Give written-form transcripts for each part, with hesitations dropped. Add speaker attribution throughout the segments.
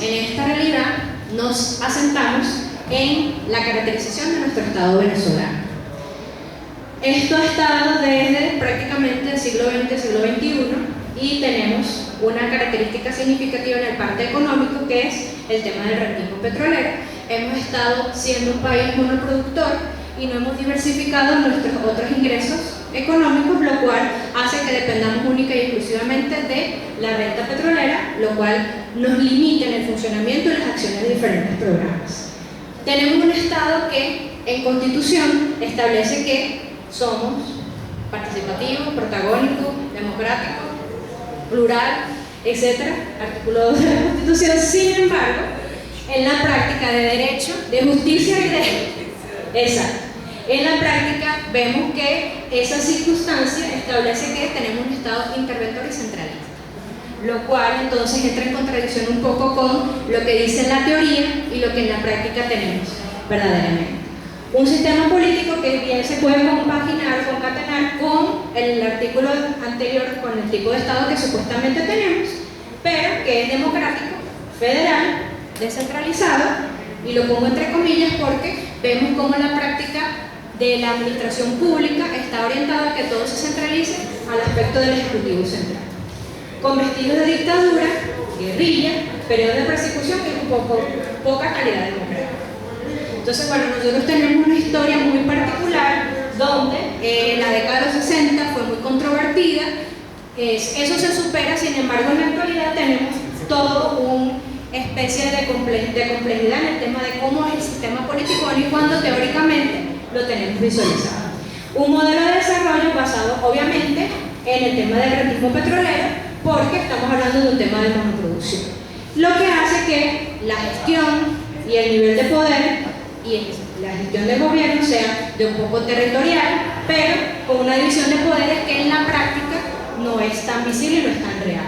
Speaker 1: en esta realidad, nos asentamos en la caracterización de nuestro Estado venezolano. Esto ha estado desde prácticamente el siglo XX, siglo XXI, y tenemos una característica significativa en el parte económico, que es el tema del rentismo petrolero. Hemos estado siendo un país monoproductor y no hemos diversificado nuestros otros ingresos económicos, lo cual hace que dependamos única y exclusivamente de la renta petrolera, lo cual nos limita en el funcionamiento y las acciones de diferentes programas. Tenemos un Estado que en Constitución establece que somos participativo, protagónico, democrático, plural, etc. Artículo 2 de la Constitución. Sin embargo, en la práctica de derecho, de justicia y de... Exacto. En la práctica vemos que esa circunstancia establece que tenemos un Estado interventor y centralista, lo cual entonces entra en contradicción un poco con lo que dice la teoría y lo que en la práctica tenemos verdaderamente. Un sistema político que bien se puede compaginar, concatenar con el artículo anterior, con el tipo de Estado que supuestamente tenemos, pero que es democrático, federal, descentralizado, y lo pongo entre comillas porque vemos cómo la práctica de la administración pública está orientada a que todo se centralice al aspecto del Ejecutivo Central. Con vestidos de dictadura, guerrilla, periodo de persecución y un poco poca calidad democrática. Entonces, bueno, nosotros tenemos una historia muy particular donde en la década de los 60 fue muy controvertida. Eso se supera, sin embargo, en la actualidad tenemos todo una especie de complejidad en el tema de cómo es el sistema político y cuando teóricamente lo tenemos visualizado. Un modelo de desarrollo basado, obviamente, en el tema del rentismo petrolero, porque estamos hablando de un tema de monoproducción. Lo que hace que la gestión y el nivel de poder y la gestión del gobierno sea de un poco territorial, pero con una división de poderes que en la práctica no es tan visible y no es tan real,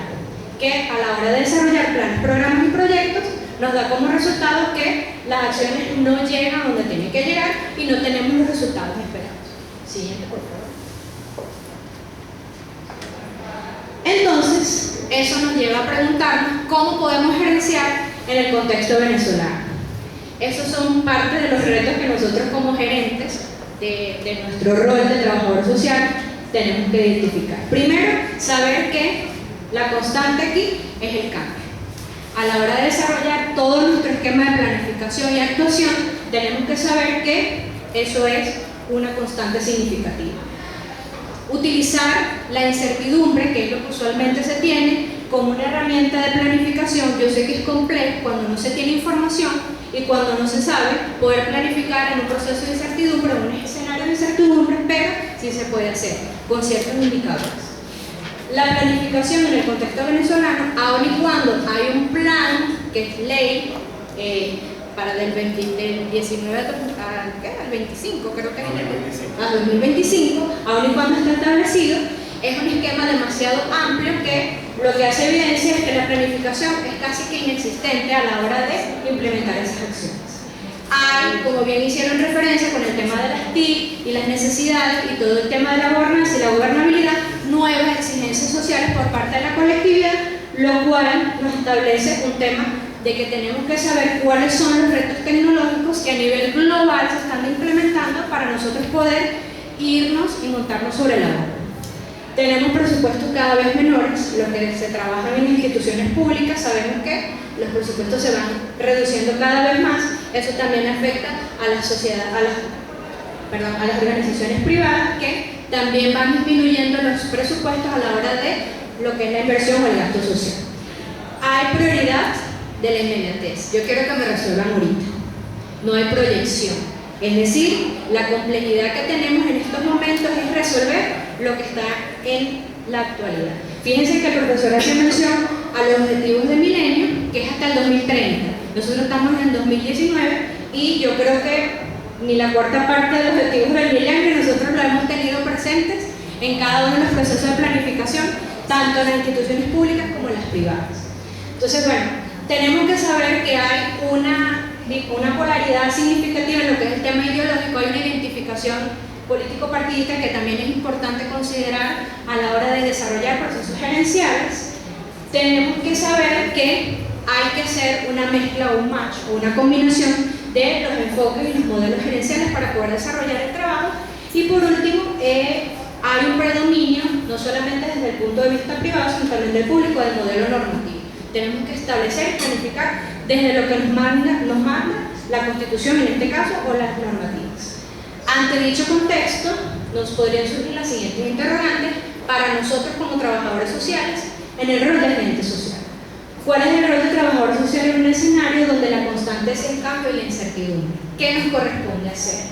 Speaker 1: que a la hora de desarrollar planes, programas y proyectos nos da como resultado que las acciones no llegan a donde tienen que llegar y no tenemos los resultados esperados. Siguiente, por favor. Entonces, eso nos lleva a preguntarnos cómo podemos gerenciar en el contexto venezolano. Esos son parte de los retos que nosotros como gerentes de nuestro rol de trabajador social tenemos que identificar. Primero, saber que la constante aquí es el cambio. A la hora de desarrollar todo nuestro esquema de planificación y actuación, tenemos que saber que eso es una constante significativa. Utilizar la incertidumbre, que es lo que usualmente se tiene, como una herramienta de planificación. Yo sé que es complejo cuando no se tiene información y cuando no se sabe, poder planificar en un proceso de incertidumbre, en un escenario de incertidumbre, pero sí se puede hacer con ciertos indicadores. La planificación en el contexto venezolano, aun y cuando hay un plan que es ley para del 19 al 25, creo que es a 2025, aun y cuando está establecido, es un esquema demasiado amplio que lo que hace evidencia es que la planificación es casi que inexistente a la hora de implementar esas acciones. Hay, como bien hicieron referencia con el tema de las TIC y las necesidades y todo el tema de la gobernanza y la gobernabilidad, nuevas exigencias sociales por parte de la colectividad, lo cual nos establece un tema de que tenemos que saber cuáles son los retos tecnológicos que a nivel global se están implementando para nosotros poder irnos y montarnos sobre la ola. Tenemos presupuestos cada vez menores, lo que se trabaja en instituciones públicas, sabemos que los presupuestos se van reduciendo cada vez más. Eso también afecta a la sociedad, a las organizaciones privadas, que también van disminuyendo los presupuestos a la hora de lo que es la inversión o el gasto social. Hay prioridad de la inmediatez. Yo quiero que me resuelvan ahorita. No hay proyección. Es decir, la complejidad que tenemos en estos momentos es resolver lo que está en la actualidad. Fíjense que el profesor hace mención a los objetivos de milenio, que es hasta el 2030. Nosotros estamos en el 2019 y yo creo que ni la cuarta parte de los objetivos del milenio nosotros lo hemos tenido presentes en cada uno de los procesos de planificación, tanto en las instituciones públicas como en las privadas. Entonces, bueno, tenemos que saber que hay una polaridad significativa en lo que es el tema ideológico. Hay una identificación político-partidista que también es importante considerar a la hora de desarrollar procesos gerenciales. Tenemos que saber que hay que hacer una mezcla o un match o una combinación de los enfoques y los modelos gerenciales para poder desarrollar el trabajo. Y por último, hay un predominio, no solamente desde el punto de vista privado, sino también del público, del modelo normativo. Tenemos que establecer y planificar desde lo que nos manda la Constitución, en este caso, o las normativas. Ante dicho contexto, nos podrían surgir las siguientes interrogantes para nosotros como trabajadores sociales en el rol de agente social. ¿Cuál es el rol de trabajador social en un escenario donde la constante es el cambio y la incertidumbre? ¿Qué nos corresponde hacer?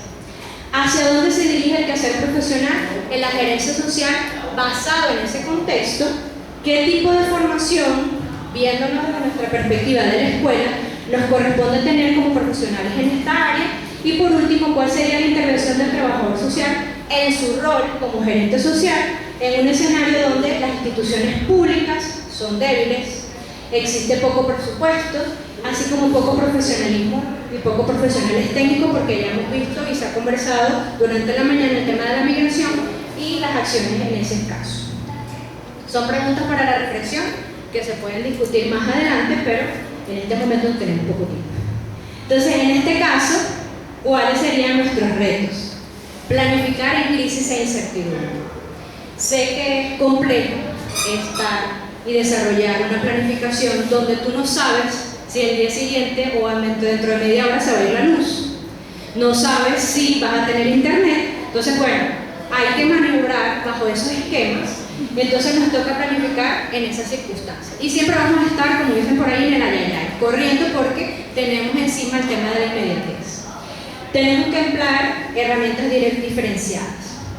Speaker 1: ¿Hacia dónde se dirige el quehacer profesional en la gerencia social basado en ese contexto? ¿Qué tipo de formación, viéndonos desde nuestra perspectiva de la escuela, nos corresponde tener como profesionales en esta área? Y por último, ¿cuál sería la intervención del trabajador social en su rol como gerente social en un escenario donde las instituciones públicas son débiles, existe poco presupuesto, así como poco profesionalismo y poco profesionales técnicos, porque ya hemos visto y se ha conversado durante la mañana el tema de la migración y las acciones en ese caso? Son preguntas para la reflexión que se pueden discutir más adelante, pero en este momento no tenemos poco tiempo. Entonces, en este caso, ¿cuáles serían nuestros retos? Planificar en crisis e incertidumbre. Sé que es complejo estar y desarrollar una planificación donde tú no sabes si el día siguiente o dentro de media hora se va a ir la luz. No sabes si vas a tener internet. Entonces, bueno, hay que maniobrar bajo esos esquemas. Entonces nos toca planificar en esas circunstancias. Y siempre vamos a estar, como dicen por ahí, en el ayayay, corriendo porque tenemos encima el tema de la inmediatez. Tenemos que emplear herramientas diferenciadas.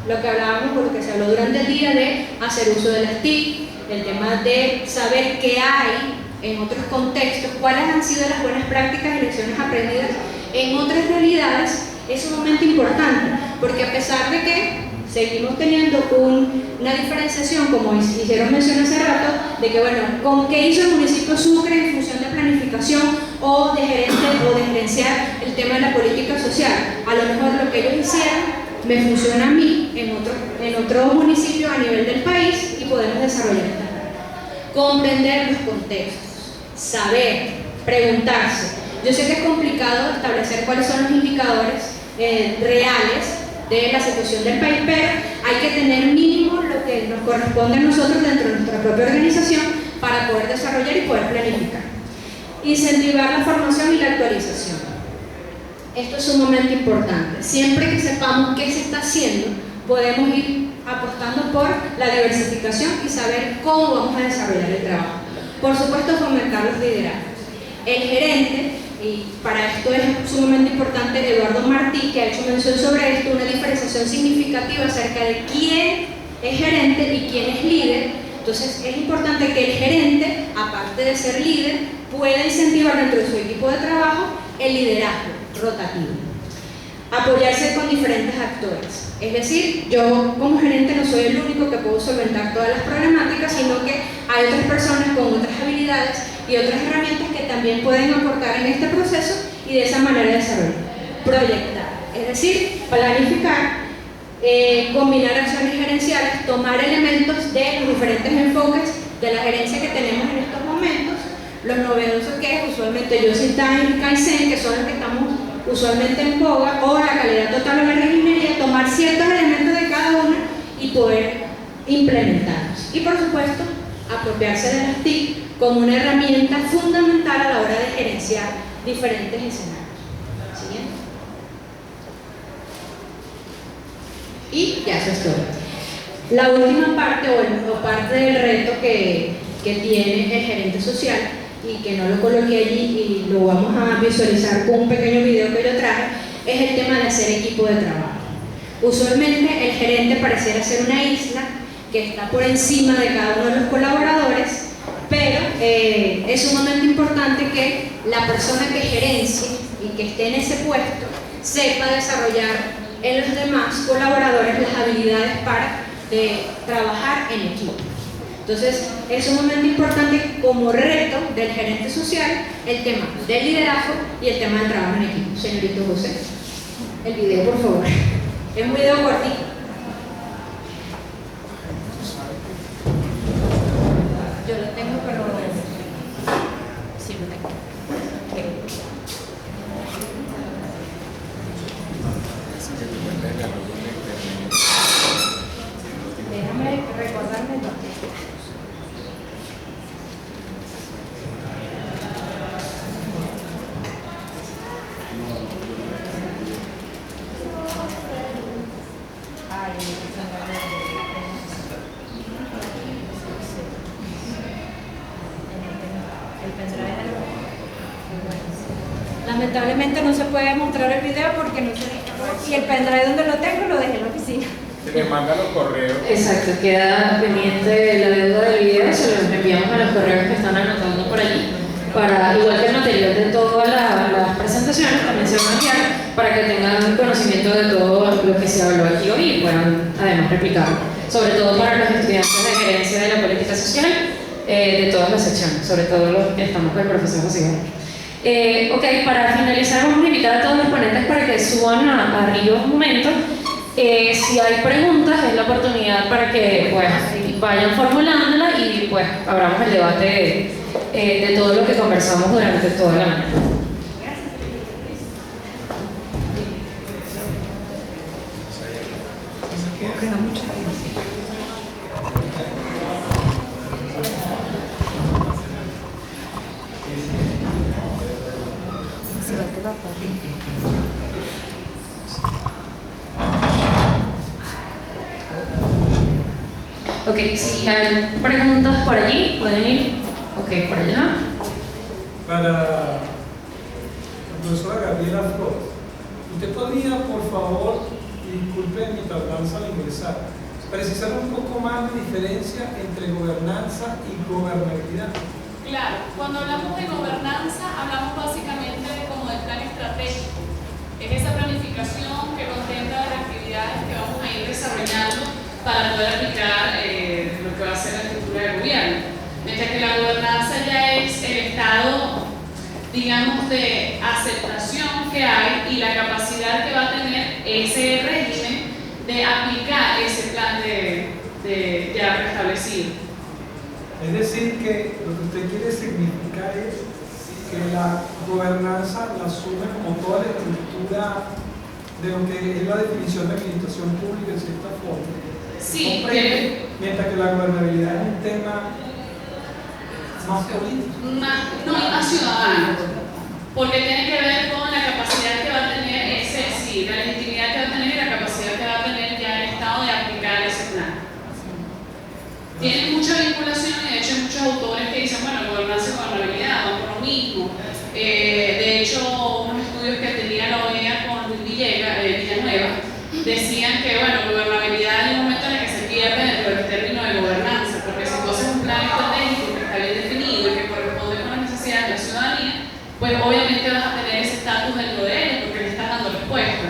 Speaker 1: Lo que hablábamos, por lo que se habló durante el día, de hacer uso de las TIC, el tema de saber qué hay en otros contextos, cuáles han sido las buenas prácticas y lecciones aprendidas en otras realidades, es sumamente importante, porque a pesar de que seguimos teniendo una diferenciación, como hicieron mención hace rato, de que, bueno, ¿con qué hizo el municipio Sucre en función de planificación o de gerenciar el tema de la política social? A lo mejor lo que ellos hicieron me funciona a mí en otro municipio a nivel del país y podemos desarrollar esta práctica. Comprender los contextos, saber, preguntarse. Yo sé que es complicado establecer cuáles son los indicadores reales de la situación del país, pero hay que tener mínimo lo que nos corresponde a nosotros dentro de nuestra propia organización para poder desarrollar y poder planificar. Incentivar la formación y la actualización. Esto es sumamente importante. Siempre que sepamos qué se está haciendo, podemos ir apostando por la diversificación y saber cómo vamos a desarrollar el trabajo. Por supuesto, fomentar los liderazgos. El gerente, y para esto es sumamente importante Eduardo Martí, que ha hecho mención sobre esto, una diferenciación significativa acerca de quién es gerente y quién es líder. Entonces es importante que el gerente, aparte de ser líder, pueda incentivar dentro de su equipo de trabajo el liderazgo rotativo. Apoyarse con diferentes actores. Es decir, yo como gerente no soy el único que puedo solventar todas las problemáticas, sino que hay otras personas con otras habilidades y otras herramientas que también pueden aportar en este proceso y de esa manera desarrollar. Proyectar, es decir, planificar, combinar acciones gerenciales, tomar elementos de los diferentes enfoques de la gerencia que tenemos en estos momentos, los novedosos que es usualmente Yoshi-Time y Kaizen, que son los que estamos usualmente en boga, o la calidad total o la reginería, tomar ciertos elementos de cada una y poder implementarlos. Y por supuesto, apropiarse de las TIC como una herramienta fundamental a la hora de gerenciar diferentes escenarios. ¿Siguiente? Y ya eso es todo. La última parte o parte del reto que tiene el gerente social, y que no lo coloqué allí y lo vamos a visualizar con un pequeño video que yo traje, es el tema de hacer equipo de trabajo. Usualmente el gerente pareciera ser una isla que está por encima de cada uno de los colaboradores, pero es sumamente importante que la persona que gerencie y que esté en ese puesto sepa desarrollar en los demás colaboradores las habilidades para trabajar en equipo. Entonces, es sumamente importante como reto del gerente social el tema del liderazgo y el tema del trabajo en equipo. Señorito José, el video, por favor. Es un video cortito. Yo lo tengo, pero sí lo tengo. Lamentablemente no se puede mostrar el video porque no sé. Y el pendrive donde lo tengo lo dejé en la oficina.
Speaker 2: Se me mandan los correos.
Speaker 3: Exacto, queda pendiente la deuda del video, se los enviamos a los correos que están anotando por allí. Para, igual que el material de todas las presentaciones, también se va a enviar para que tengan conocimiento de todo lo que se habló aquí hoy y puedan además replicarlo. Sobre todo para los estudiantes de gerencia de la política social de todas las secciones, sobre todo los que estamos con el profesor José Gabriel. Ok, para finalizar vamos a invitar a todos los ponentes para que suban arriba un momento. Si hay preguntas es la oportunidad para que pues, vayan formulándolas y pues abramos el debate de todo lo que conversamos durante toda la mañana. Ok, si hay preguntas por allí, pueden ir. Ok, por allá.
Speaker 4: Para la profesora Gabriela Flores, ¿usted podría, por favor, disculpe mi tardanza al ingresar, precisar un poco más de diferencia entre gobernanza y gobernabilidad?
Speaker 5: Claro, cuando hablamos de gobernanza, hablamos básicamente como del plan estratégico. Es esa planificación que contempla las actividades que vamos a ir desarrollando para poder aplicar lo que va a ser la estructura del gobierno. Mientras que la gobernanza ya es el estado, digamos, de aceptación que hay y la capacidad que va a tener ese régimen de aplicar ese plan ya preestablecido.
Speaker 4: Es decir, que lo que usted quiere significar es que la gobernanza la asume como toda la estructura de lo que es la definición de administración pública en cierta forma.
Speaker 5: Sí,
Speaker 4: mientras que la gobernabilidad es un tema más político.
Speaker 5: Más ciudadano, porque tiene que ver con la capacidad que va a tener la legitimidad que va a tener y la capacidad que va a tener ya el Estado de aplicar ese plan. Tiene mucha vinculación y de hecho hay muchos autores que dicen, bueno, gobernanza y gobernabilidad van por lo mismo. De hecho, unos estudios que tenía la OEA con Luis Villanueva decían que, bueno, gobernabilidad hay un momento en el que se pierde dentro del término de gobernanza, porque si tú haces un plan estratégico que está bien definido y que corresponde con las necesidades de la ciudadanía, pues obviamente vas a tener ese estatus dentro de ellos porque le estás dando respuesta.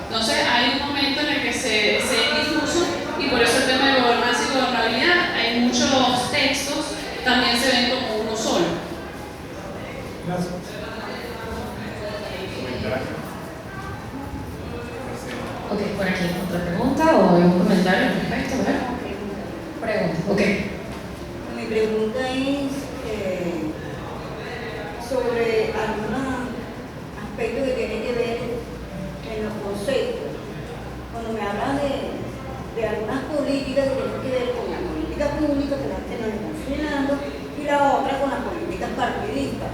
Speaker 5: Entonces hay un momento en el que se difuso y por eso el tema de gobernanza y gobernabilidad, hay muchos textos también se ven como uno solo.
Speaker 4: Gracias.
Speaker 3: Ok, por aquí otra pregunta o algún comentario al respecto, ¿verdad? Pregunta, ok.
Speaker 6: Mi pregunta es sobre algunos aspectos que tienen que ver en los conceptos. Cuando me hablan de algunas políticas que tienen que ver con la política pública que las tenemos funcionando y la otra con las políticas partidistas.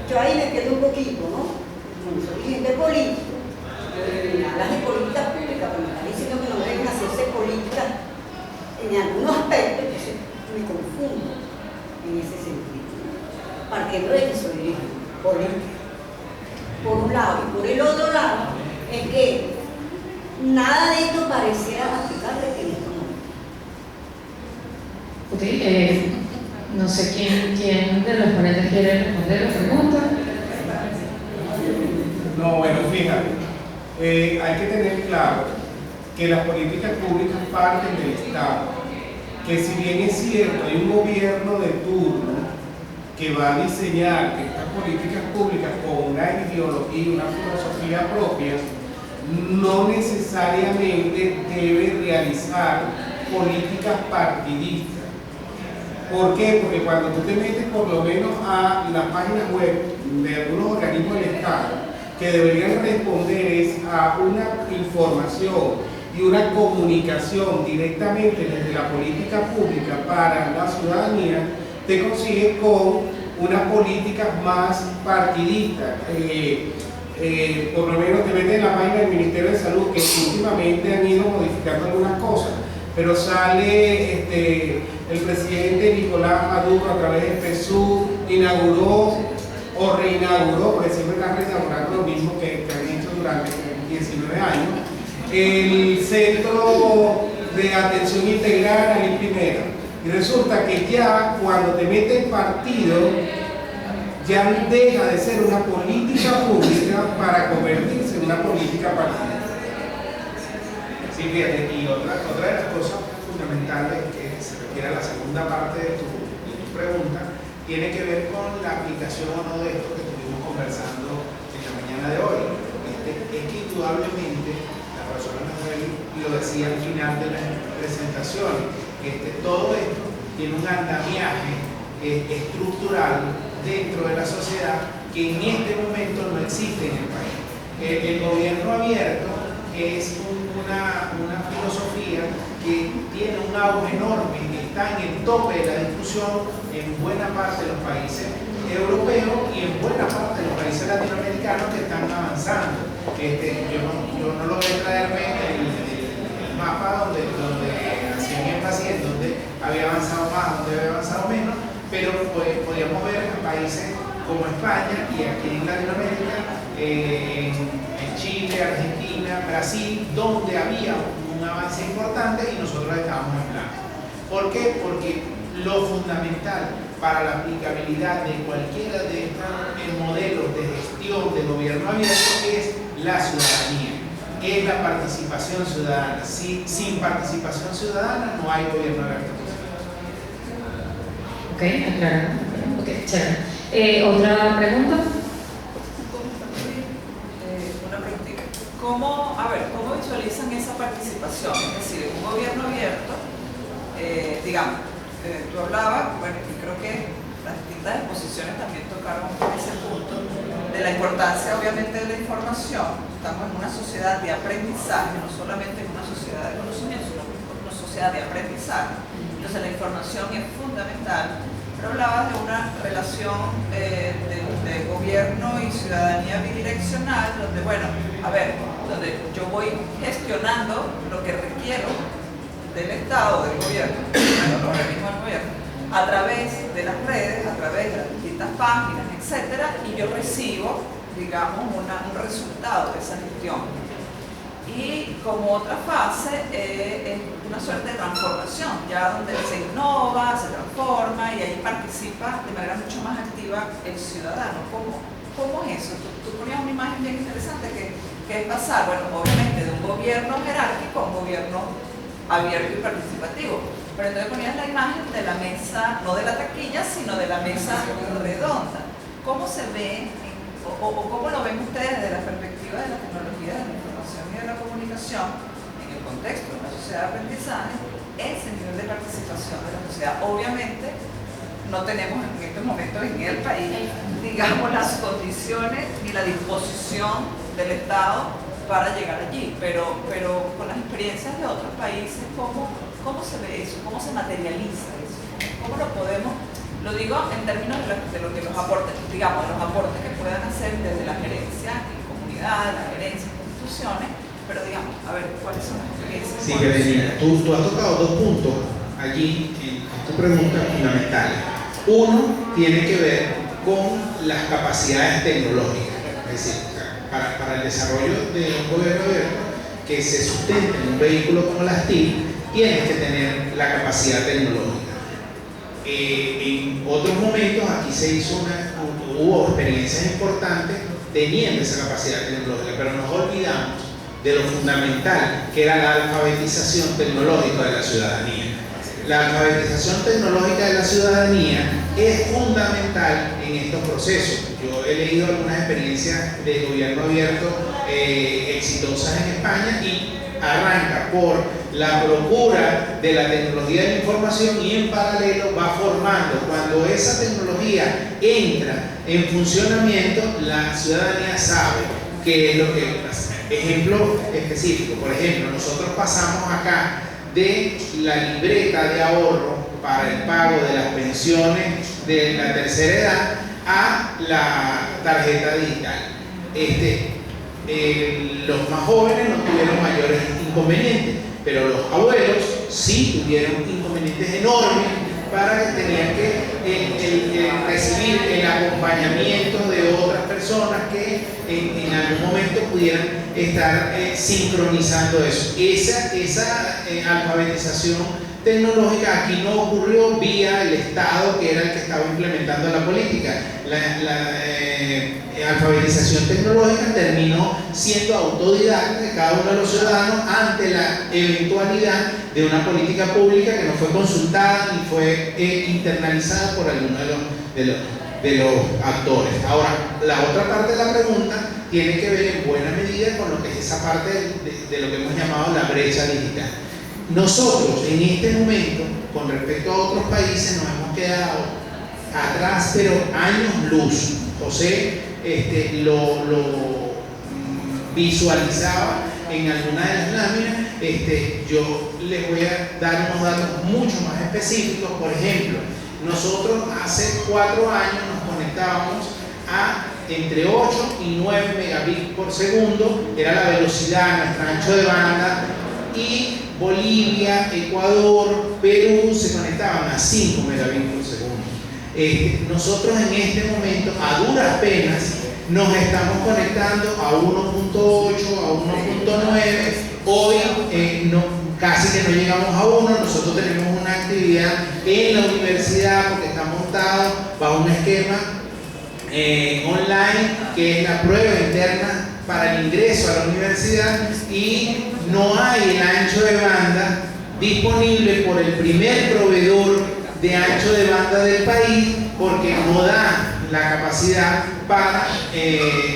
Speaker 6: Yo ahí me quedo un poquito, ¿no? Como soy dirigente político, me hablas de políticas públicas, pero me estás diciendo que no deben hacerse políticas en algunos aspectos, entonces me confundo en ese sentido. Partiendo de que soy dirigente político, por un lado, y por el otro lado, es que nada de esto pareciera aplicable en esto no.
Speaker 3: Ok, no sé quién de los ponentes quiere responder la pregunta.
Speaker 2: No, bueno, fíjate, hay que tener claro que las políticas públicas parten del Estado, que si bien es cierto, hay un gobierno de turno que va a diseñar estas políticas públicas con una ideología, una filosofía propia, no necesariamente debe realizar políticas partidistas. ¿Por qué? Porque cuando tú te metes por lo menos a las páginas web de algunos organismos del Estado que deberían responder es a una información y una comunicación directamente desde la política pública para la ciudadanía, te consigues con una política más partidista. Por lo menos te metes en la página del Ministerio de Salud, que últimamente han ido modificando algunas cosas, pero sale el presidente Nicolás Maduro a través de PSUV, inauguró o reinauguró, porque siempre están reinaugurando lo mismo que han hecho durante 19 años, el Centro de Atención Integral al primero. Y resulta que ya cuando te mete el partido, ya deja de ser una política pública para convertirse en una política partidista.
Speaker 7: Sí, fíjate, y otra de las cosas fundamentales que se refiere a la segunda parte de tu pregunta tiene que ver con la aplicación o no de esto que estuvimos conversando en la mañana de hoy. Es que indudablemente, la profesora Manuel lo decía al final de la presentación, que todo esto tiene un andamiaje estructural dentro de la sociedad que en este momento no existe en el país. El gobierno abierto es una filosofía que tiene un auge enorme, que está en el tope de la discusión en buena parte de los países europeos y en buena parte de los países latinoamericanos que están avanzando. Yo no logré traerme el mapa donde hacían énfasis en donde había avanzado más, donde había avanzado menos, pero podíamos ver en países como España y aquí en Latinoamérica, en Chile, Argentina, Brasil, donde había un avance importante y nosotros estábamos en blanco. ¿Por qué? Porque lo fundamental para la aplicabilidad de cualquiera de estos modelos de gestión de gobierno abierto es la ciudadanía, es la participación ciudadana. Sin participación ciudadana no hay gobierno abierto.
Speaker 3: Ok, aclarado. Ok, chévere. ¿Otra pregunta?
Speaker 8: Una preguntita. ¿Cómo visualizan esa participación? Es decir, un gobierno abierto, digamos, tú hablabas, bueno, y creo que las distintas exposiciones también tocaron ese punto, de la importancia obviamente de la información. Estamos en una sociedad de aprendizaje, no solamente en una sociedad de conocimiento, sino en una sociedad de aprendizaje. Entonces la información es fundamental. Pero hablabas de una relación de gobierno y ciudadanía bidireccional, donde, bueno, donde yo voy gestionando lo que requiero del Estado, del gobierno, de los organismos del gobierno, a través de las redes, a través de las distintas páginas, etcétera, y yo recibo, digamos, un resultado de esa gestión. Y como otra fase es una suerte de transformación, ya donde se innova, se transforma y ahí participa de manera mucho más activa el ciudadano. ¿Cómo es eso? Tú ponías una imagen bien interesante que es pasar, bueno, obviamente de un gobierno jerárquico a un gobierno abierto y participativo. Pero entonces ponías la imagen de la mesa, no de la taquilla, sino de la mesa redonda. ¿Cómo se ve o cómo lo ven ustedes desde la perspectiva de la tecnología de la información y de la comunicación en el contexto de una sociedad de aprendizaje, ese nivel de participación de la sociedad? Obviamente no tenemos en estos momentos en el país, digamos, las condiciones ni la disposición del Estado para llegar allí, pero con las experiencias de otros países, ¿cómo se ve eso? ¿Cómo se materializa eso? ¿Cómo lo podemos? Lo digo en términos de lo que los aportes, digamos, de los aportes que puedan hacer desde la gerencia en comunidad, la gerencia en instituciones, pero digamos, a ver, ¿cuáles son las experiencias?
Speaker 7: Sí, Evelina, tú has tocado dos puntos allí en tu pregunta fundamentales. Uno tiene que ver con las capacidades tecnológicas, es decir, para el desarrollo de un gobierno abierto que se sustente en un vehículo como las TIC, tienes que tener la capacidad tecnológica. En otros momentos aquí hubo experiencias importantes teniendo esa capacidad tecnológica, pero nos olvidamos de lo fundamental que era la alfabetización tecnológica de la ciudadanía. La alfabetización tecnológica de la ciudadanía es fundamental en estos procesos. Yo he leído algunas experiencias de gobierno abierto exitosas en España y arranca por la procura de la tecnología de la información y en paralelo va formando. Cuando esa tecnología entra en funcionamiento, la ciudadanía sabe qué es lo que Ejemplo específico, por ejemplo, nosotros pasamos acá de la libreta de ahorro para el pago de las pensiones de la tercera edad a la tarjeta digital. Los más jóvenes no tuvieron mayores inconvenientes, pero los abuelos sí tuvieron inconvenientes enormes para que tenían que recibir el acompañamiento de otras personas que en algún momento pudieran estar sincronizando eso. Esa alfabetización tecnológica aquí no ocurrió vía el Estado, que era el que estaba implementando la política. La alfabetización tecnológica terminó siendo autodidacta de cada uno de los ciudadanos ante la eventualidad de una política pública que no fue consultada ni fue internalizada por alguno de los actores. Ahora, la otra parte de la pregunta tiene que ver en buena medida con lo que es esa parte de lo que hemos llamado la brecha digital. Nosotros en este momento, con respecto a otros países, nos hemos quedado atrás, pero años luz. José lo visualizaba en alguna de las láminas. Yo les voy a dar unos datos mucho más específicos. Por ejemplo, nosotros hace 4 años nos conectábamos a entre 8 y 9 megabits por segundo, era la velocidad, nuestro ancho de banda, y Bolivia, Ecuador, Perú se conectaban a 5 megabits por segundo. Nosotros en este momento, a duras penas, nos estamos conectando a 1.8, a 1.9. Hoy casi que no llegamos a 1. Nosotros tenemos una actividad en la universidad porque está montado bajo un esquema online, que es la prueba interna para el ingreso a la universidad, y no hay el ancho de banda disponible por el primer proveedor de ancho de banda del país, porque no da la capacidad para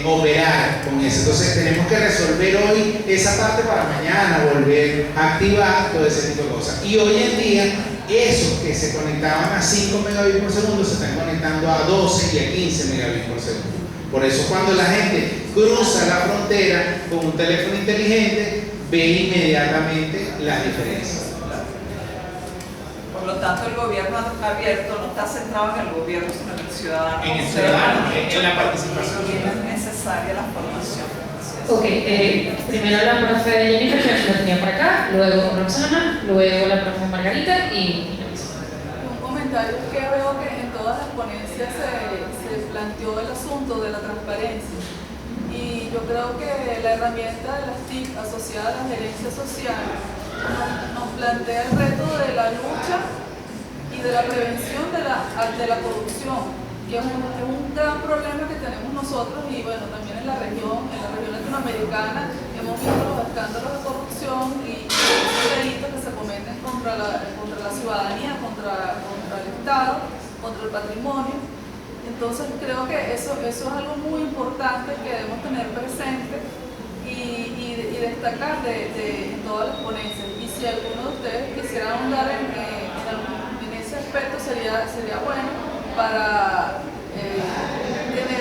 Speaker 7: operar con eso. Entonces tenemos que resolver hoy esa parte para mañana volver a activar todo ese tipo de cosas. Y hoy en día esos que se conectaban a 5 megabits por segundo se están conectando a 12 y a 15 megabits por segundo. Por eso cuando la gente cruza la frontera con un teléfono inteligente, ve inmediatamente las diferencias.
Speaker 8: Por lo tanto, el gobierno abierto no está centrado en el gobierno, sino en el ciudadano.
Speaker 7: En el ciudadano, en la participación.
Speaker 8: Y es necesaria la formación.
Speaker 3: Ok, primero la profe Jennifer, que la tenía por acá, luego Roxana, luego la profe Margarita y
Speaker 9: un comentario que veo que en todas las ponencias se planteó el asunto de la transparencia, y yo creo que la herramienta de las TIC asociada a la gerencia social nos plantea el reto de la lucha y de la prevención de la corrupción, que es un gran problema que tenemos nosotros, y bueno, también en la región latinoamericana hemos visto los escándalos de corrupción y los delitos que se cometen contra la ciudadanía, contra el Estado, contra el patrimonio. Entonces creo que eso es algo muy importante que debemos tener presente y destacar en todas las ponencias. Y si alguno de ustedes quisiera ahondar en ese aspecto, sería bueno para tener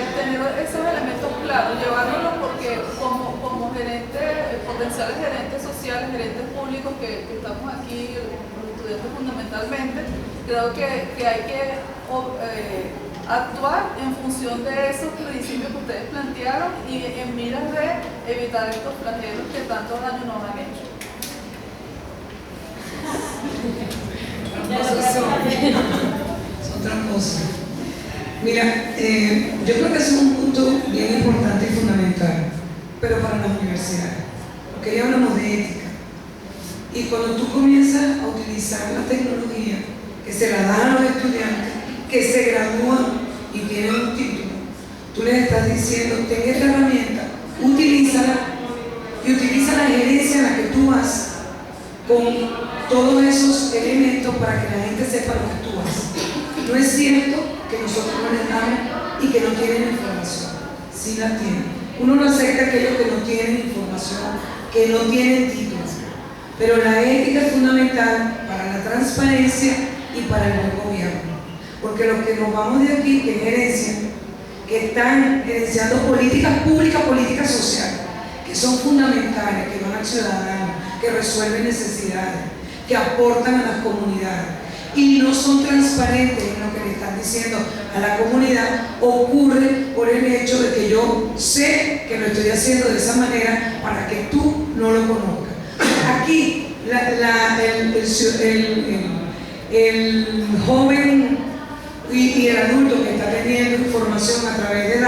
Speaker 9: esos elementos claros, llevárnoslos, porque como gerentes, potenciales gerentes sociales, gerentes públicos que estamos aquí, los estudiantes fundamentalmente, creo que hay que actuar en función de esos principios que ustedes plantearon y en miras de evitar estos flagelos que tanto daño nos han hecho.
Speaker 10: Es otra cosa. Mira, yo creo que es un punto bien importante y fundamental, pero para las universidades, porque ya hablamos de ética. Y cuando tú comienzas a utilizar la tecnología, que se la dan a los estudiantes, que se gradúan y tienen un título, tú les estás diciendo, ten esta herramienta, utilízala, y utiliza la gerencia en la que tú vas con todos esos elementos para que la gente sepa lo que tú haces. No es cierto que nosotros no les damos y que no tienen información. Sí la tienen. Uno no acepta aquellos que no tienen información, que no tienen títulos. Pero la ética es fundamental para la transparencia y para el buen gobierno. Porque los que nos vamos de aquí, que gerencian, que están gerenciando políticas públicas, políticas sociales, que son fundamentales, que van al ciudadano, que resuelven necesidades, que aportan a las comunidades y no son transparentes en lo que le están diciendo a la comunidad, ocurre por el hecho de que yo sé que lo estoy haciendo de esa manera para que tú no lo conozcas. Aquí el joven y el adulto que está teniendo información a través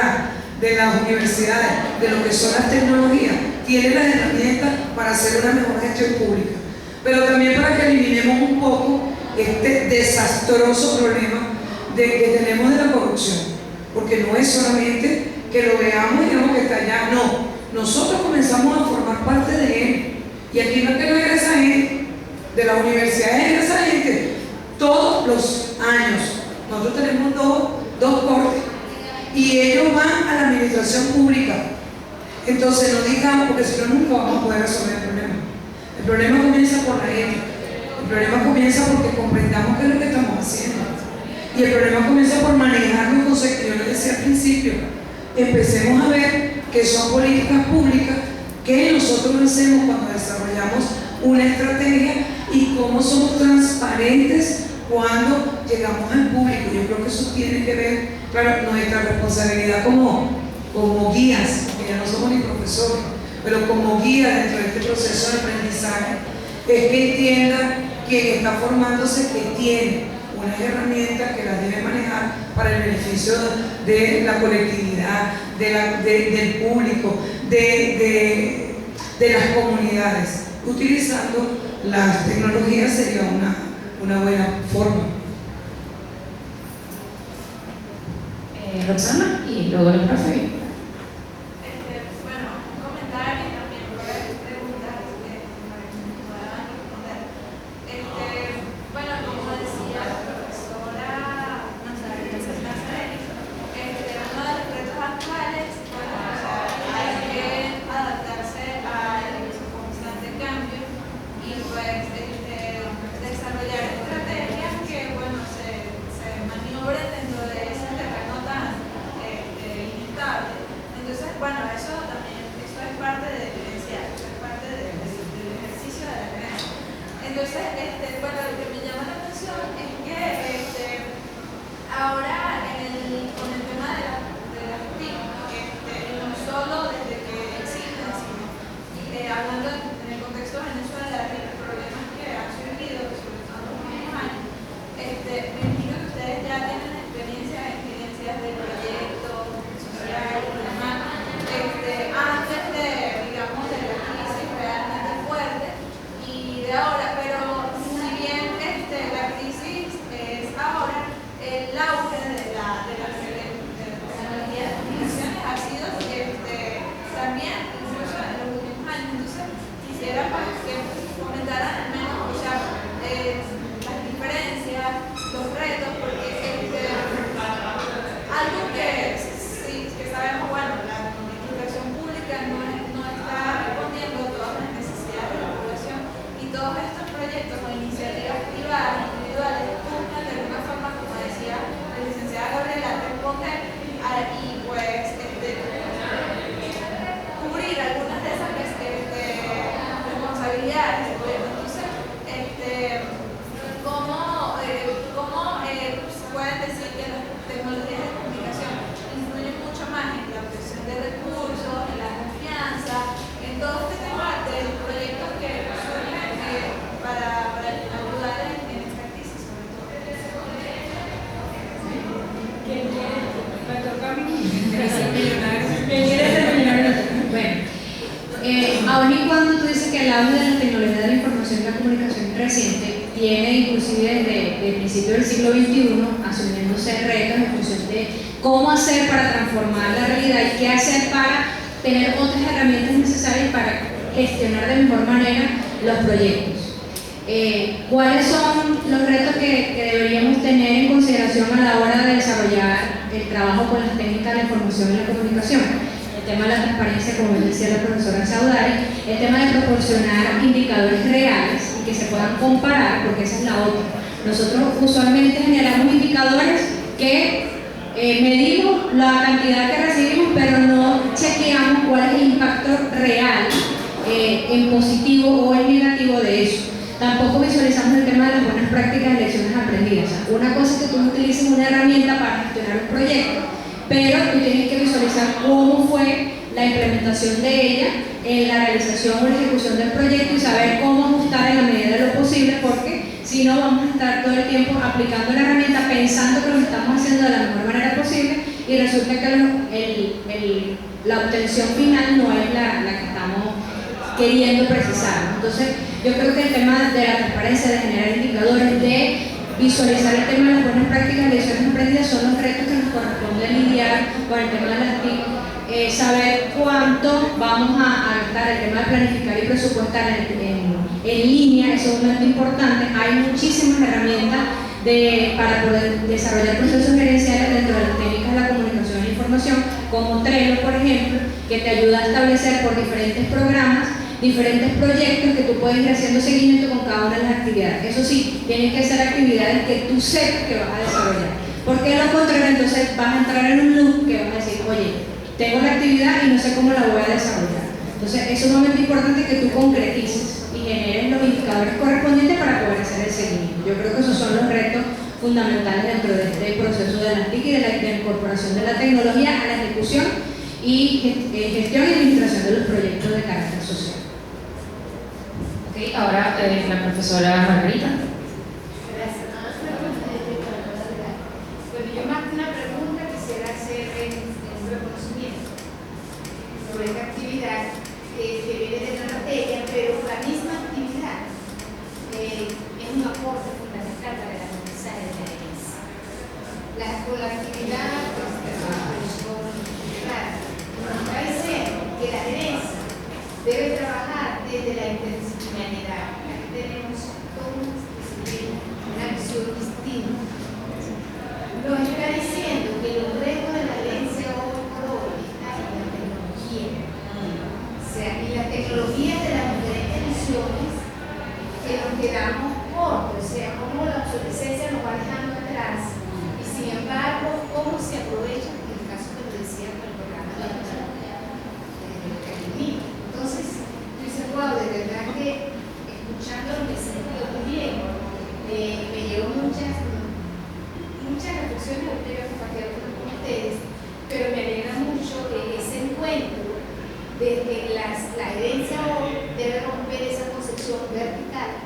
Speaker 10: de las universidades, de lo que son las tecnologías, tiene las herramientas para hacer una mejor gestión pública, pero también para que eliminemos un poco este desastroso problema que tenemos de la corrupción, porque no es solamente que lo veamos y digamos que está allá, no, nosotros comenzamos a formar parte de él, y aquí no es que no egresa gente, de las universidades egresa gente todos los años. Nosotros tenemos dos cortes y ellos van a la administración pública. Entonces no digamos, porque si no nunca vamos a poder resolver el problema. El problema comienza por la ética. El problema comienza porque comprendamos qué es lo que estamos haciendo. Y el problema comienza por manejar los conceptos que yo les decía al principio. Empecemos a ver que son políticas públicas que nosotros hacemos cuando desarrollamos una estrategia y cómo somos transparentes cuando llegamos al público. Yo creo que eso tiene que ver, claro, nuestra responsabilidad como guías, que ya no somos ni profesores, pero como guías dentro de este proceso de aprendizaje, es que entienda quien está formándose que tiene unas herramientas que las debe manejar para el beneficio de la colectividad, del público, de las comunidades. Utilizando las tecnologías sería una buena forma.
Speaker 3: Roxana y luego el profe.
Speaker 11: Bueno, un comentario y también preguntas que me puedan responder. Bueno, como decía la profesora Nazarena, uno de los retos actuales, bueno, hay que adaptarse al constante cambio y pues desarrollar estrategias que, bueno, se maniobren dentro de ese terreno tan inestable. Entonces, bueno, eso es parte de vivenciar, eso es parte del ejercicio de la creencia. Entonces, bueno, lo que me llama la atención es que ahora con el tema de las TIC, no solo desde que existen, sino hablando en el contexto de Venezuela y los problemas que han surgido, sobre todo en los últimos años, me imagino que ustedes ya tienen experiencias de proyectos sociales y demás, antes digamos, de la crisis realmente fuerte y de ahora, pero si bien la crisis es ahora, el auge de la tecnología de comunicaciones ha sido también incluso en los últimos años. Entonces quisiera que comentaran al menos, o sea, las diferencias, los retos, porque algo que sabemos, bueno, la administración pública no está respondiendo a todas las necesidades de la población, y todos estos proyectos o iniciativas privadas, individuales, buscan de alguna forma, como decía la licenciada Gabriela, responder y pues cubrir algunas de esas responsabilidades del gobierno. Entonces, ¿cómo se pueden decir que las tecnologías de comunicación influyen mucho más en la obtención de recursos, en la confianza, en todo este tema de los proyectos que surgen para ayudar en esta crisis, sobre todo?
Speaker 1: ¿Quién quiere? Me toca a mí. ¿Quién quiere terminar? Bueno, aun y cuando tú dices que el auge de la tecnología de la información y la comunicación reciente viene inclusive desde el principio del siglo XXI, asumiéndose retos en función de cómo hacer para transformar la realidad y qué hacer para tener otras herramientas necesarias para gestionar de mejor manera los proyectos. ¿Cuáles son los retos que deberíamos tener en consideración a la hora de desarrollar el trabajo con las técnicas de la información y la comunicación? El tema de la transparencia, como decía la profesora Saudari, el tema de proporcionar indicadores reales y que se puedan comparar, porque esa es la otra. Nosotros usualmente generamos indicadores que medimos la cantidad que recibimos, pero no chequeamos cuál es el impacto real en positivo o en negativo de eso. Tampoco visualizamos el tema de las buenas prácticas de lecciones aprendidas. O sea, una cosa es que tú utilices una herramienta para gestionar un proyecto, pero tú tienes que visualizar cómo fue la implementación de ella en la realización o la ejecución del proyecto y saber cómo ajustar en la medida de lo posible, porque si no vamos a estar todo el tiempo aplicando la herramienta pensando que lo estamos haciendo de la mejor manera posible y resulta que la obtención final no es la que estamos queriendo precisar. Entonces, yo creo que el tema de la transparencia, de generar indicadores, de visualizar el tema de las buenas prácticas de lecciones aprendidas son los retos que nos corresponde lidiar con el tema de las TIC, saber cuánto vamos a gastar, el tema de planificar y presupuestar en línea, eso es un momento importante. Hay muchísimas herramientas para poder desarrollar procesos gerenciales dentro de las técnicas de la comunicación e información, como Trello, por ejemplo, que te ayuda a establecer por diferentes programas diferentes proyectos que tú puedes ir haciendo seguimiento con cada una de las actividades. Eso sí, tienen que ser actividades que tú sepas que vas a desarrollar. Porque de lo contrario, entonces vas a entrar en un loop que vas a decir, oye, tengo la actividad y no sé cómo la voy a desarrollar. Entonces, es sumamente importante que tú concretices y generes los indicadores correspondientes para poder hacer el seguimiento. Yo creo que esos son los retos fundamentales dentro de este proceso de la TIC y de la incorporación de la tecnología a la ejecución y gestión y administración de los proyectos de carácter social.
Speaker 3: Ahora la profesora Margarita.
Speaker 12: Gracias. Bueno, yo más que una pregunta quisiera hacer un reconocimiento sobre esta actividad que viene de la materia, pero la misma actividad es un aporte fundamental para el aprendizaje de la herencia. Con la actividad, nos está diciendo que la herencia debe trabajar desde la interdisciplinariedad. Aquí tenemos toda una disciplina, una visión distinta. Nos está diciendo que el reto de la herencia hoy por hoy está en la tecnología. O sea, en la tecnología de las diferentes visiones que nos quedamos cortos, o sea, cómo la obsolescencia nos va dejando atrás y sin embargo, cómo se aprovecha, en el caso que lo decía con el programa de academia. Entonces, yo dice, wow, de verdad que escuchando me sentí muy bien, me llevo muchas reflexiones, ahorita voy a compartir algunas con ustedes, pero me alegra mucho ese encuentro de que la herencia hoy debe romper esa concepción vertical,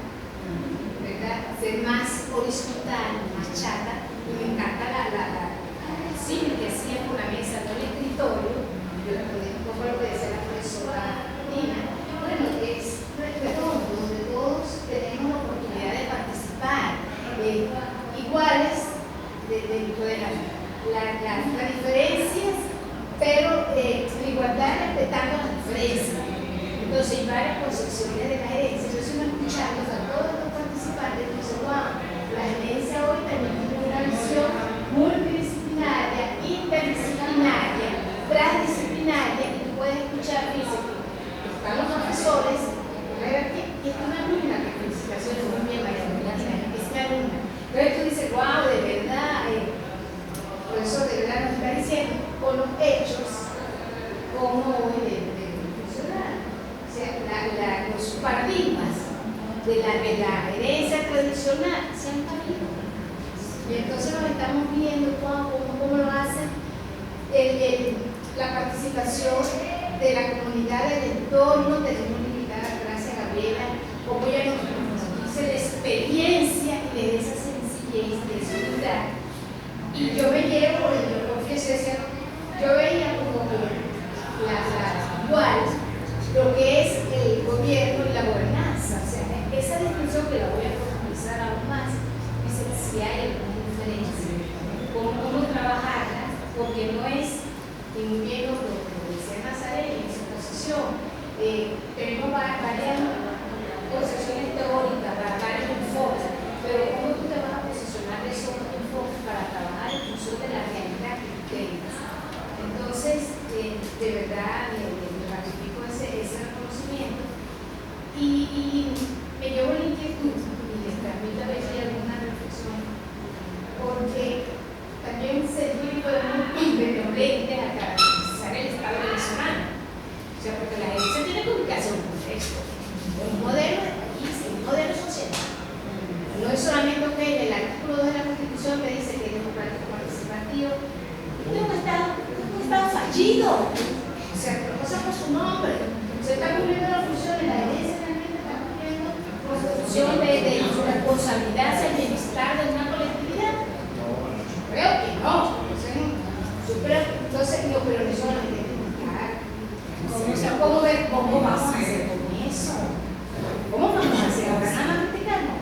Speaker 12: ¿verdad? Ser más horizontal, más chata, y me encanta el símil que hacía con la mesa, no el escritorio. Yo le ponía un poco lo que decía la profesora Nina. Bueno, es redondo, donde todos tenemos la oportunidad de participar, iguales dentro de las diferencias, pero igualdad respetando las diferencias. Entonces hay varias concepciones de la herencia. Entonces uno escuchando a todos los participantes, dice, wow, la herencia hoy también tiene una visión multidisciplinaria, interdisciplinaria, transdisciplinaria, y tú puedes escuchar, dice, están los profesores, y es una alumna que felicitaciones, muy bien, María Margarita, es mi alumna. Entonces tú dices, wow, de verdad, por eso de verdad nos está diciendo, con los hechos, cómo debe funcionar. O sea, los paradigmas de la herencia tradicional se han caído. Y entonces nos estamos viendo cómo lo hacen la participación de la comunidad del entorno. Tenemos invitada, gracias Gabriela, como ella nos dice de experiencia y de esa sencillez, de esa unidad. Y yo me llevo, yo confieso, yo veía como igual lo que es el gobierno y la gobernanza. O sea, esa distinción que la voy a profundizar aún más, dice si hay alguna diferencia, cómo trabajarla, porque no es, y muy bien lo decía Nazaré en su posición, tenemos varias concepciones teóricas, varios enfoques, pero cómo tú te vas a posicionar de esos enfoques para trabajar en función de la realidad que tú tengas. Entonces, de verdad, me ratifico ese reconocimiento y me llevo la inquietud y les transmito a veces alguna reflexión sea, porque la gerencia tiene que ubicarse en un contexto, en un modelo de país, en un modelo social. No es solamente el artículo 2 de la Constitución que dice que es democrático participativo. Esto es un Estado fallido. O sea, las cosas por su nombre. Se está cumpliendo la función de la gerencia, realmente está cumpliendo con su función de su responsabilidad hacia el bienestar de una colectividad. Creo que no. Entonces, no, pero no solamente explicar. ¿Cómo vamos a hacer con eso? ¿Cómo vamos a hacer? Ahora nada más criticarnos.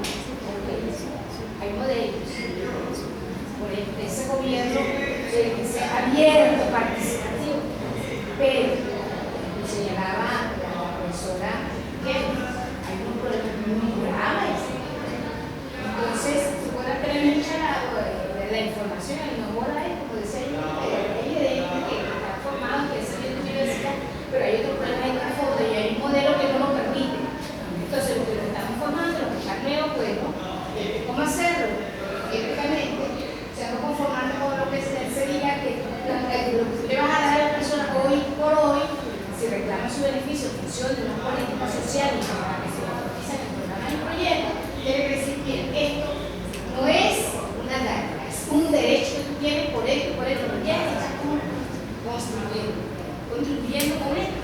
Speaker 12: Hay modelos. Por ejemplo, ese gobierno que sea abierto, participativo, pero señalaba la profesora que hay un problema muy grave. Entonces, se puede tener mucho de la información y no mola es, como decía yo, hay evidente que está formado, que es en la universidad, pero hay otro problema en el fondo y hay un modelo que no lo permite. Entonces, lo que lo estamos formando, lo que está nuevo, bueno, ¿cómo hacerlo? Éticamente, o sea, no conformando con lo que se diga que lo que le vas a dar a la persona hoy por hoy, si reclama su beneficio en función de una política social y para que se garantice el programa del proyecto, debe decir que esto no es una gana, es un derecho que tú tienes por esto, ya estás contribuyendo con esto.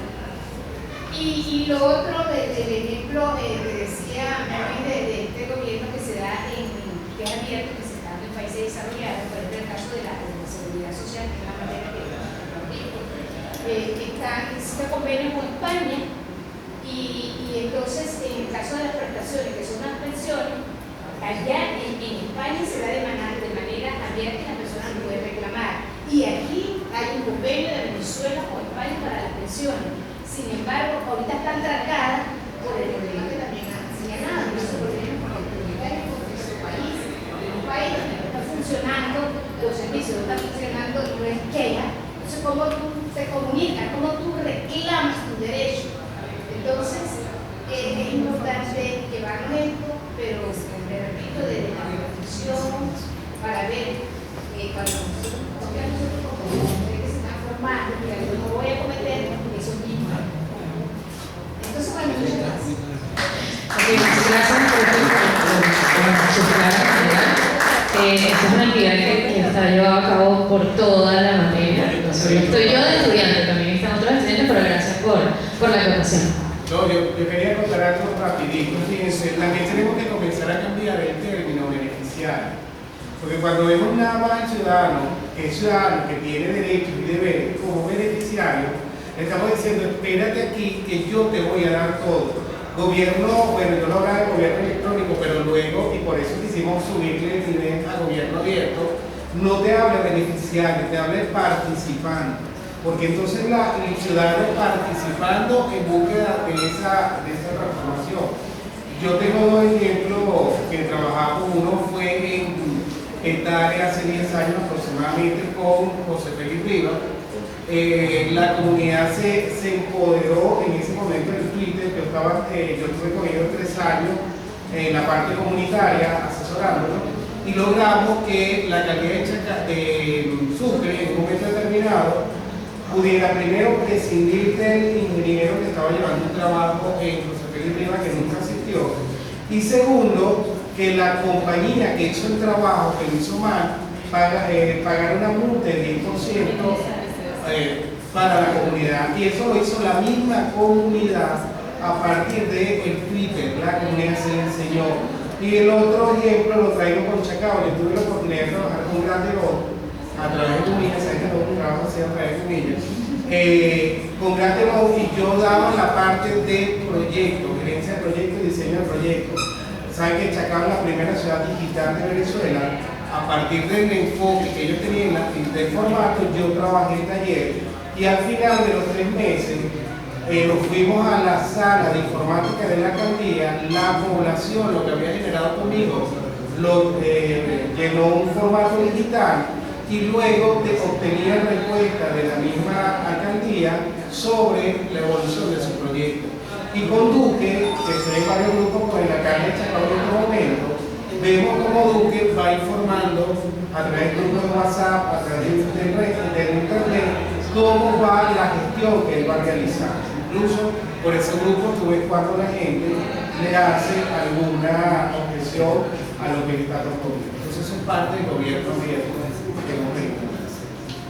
Speaker 12: Y lo otro del ejemplo que decía de este gobierno que se da que es abierto, que se da en países desarrollados, por ejemplo el caso de la seguridad social, que es la materia que existe convenio con España, y entonces en el caso de las prestaciones, que son las pensiones, allá en España se da de manera abierta y la persona no puede reclamar. Y aquí hay un convenio de Venezuela con España para las pensiones. Sin embargo, ahorita están trancadas por el problema que también han señalado, que es un problema con el contexto del país. En un país donde no está funcionando, los servicios no están funcionando, no es queja. Entonces, ¿cómo tú te comunicas? ¿Cómo tú reclamas tu derecho? Entonces, es importante llevarnos esto, pero me repito, desde la reflexión, para ver cuando nosotros como mujeres que se están formando, que no voy a cometer esos mismos. Entonces, bueno, muchas gracias.
Speaker 3: Muchas gracias por su clara. Esta es una actividad que está llevada a cabo por toda la materia. Entonces, estoy yo de estudiante, también están otros estudiantes, pero gracias por la acotación.
Speaker 2: No, yo quería contar algo rapidito. Fíjense, también tenemos que comenzar a cambiar el término beneficiario. Porque cuando vemos nada más al ciudadano, que es ciudadano, que tiene derechos y deberes como beneficiario, le estamos diciendo, espérate aquí que yo te voy a dar todo. Gobierno, bueno, yo no hablaba de gobierno electrónico, pero luego, y por eso quisimos subirle el nivel a gobierno abierto, no te habla de beneficiario, te habla de participante. Porque entonces el ciudadano participando en búsqueda de esa transformación. Yo tengo dos ejemplos que trabajamos. Uno fue en esta área hace 10 años aproximadamente con José Félix Rivas. La comunidad se empoderó en ese momento en Twitter. Yo estuve con ellos 3 años en la parte comunitaria asesorándolo y logramos que la alcaldía de Sucre en un momento determinado pudiera primero prescindir del ingeniero que estaba llevando un trabajo en José Félix Rivas que nunca asistió, y segundo, que la compañía que hizo el trabajo, que lo hizo mal, pagar una multa de 10% para la comunidad, y eso lo hizo la misma comunidad a partir del Twitter. La comunidad se le enseñó. Y el otro ejemplo lo traigo con Chacao. Yo tuve la oportunidad de trabajar con Grande Lobo a través de Comillas, sabes que no un trabajo así a través de Comillas, con Grande Lobo, y yo daba la parte de proyecto, gerencia de proyecto y diseño de proyecto. Saben que Chacao es la primera ciudad digital de Venezuela. A partir del enfoque que ellos tenían del formato, yo trabajé en taller, y al final de los 3 meses nos fuimos a la sala de informática de la alcaldía. La población, lo que había generado conmigo, llenó un formato digital, y luego obtenía respuesta de la misma alcaldía sobre la evolución de su proyecto. Y con Duque, que estoy en varios grupos con el alcalde de Chacao en este momento, vemos cómo Duque va informando a través de grupos de WhatsApp, a través de internet, cómo va la gestión que él va a realizar. Incluso por ese grupo tú ves cuando la gente le hace alguna objeción a lo que está proponiendo. Entonces eso es parte del gobierno abierto que hemos tenido.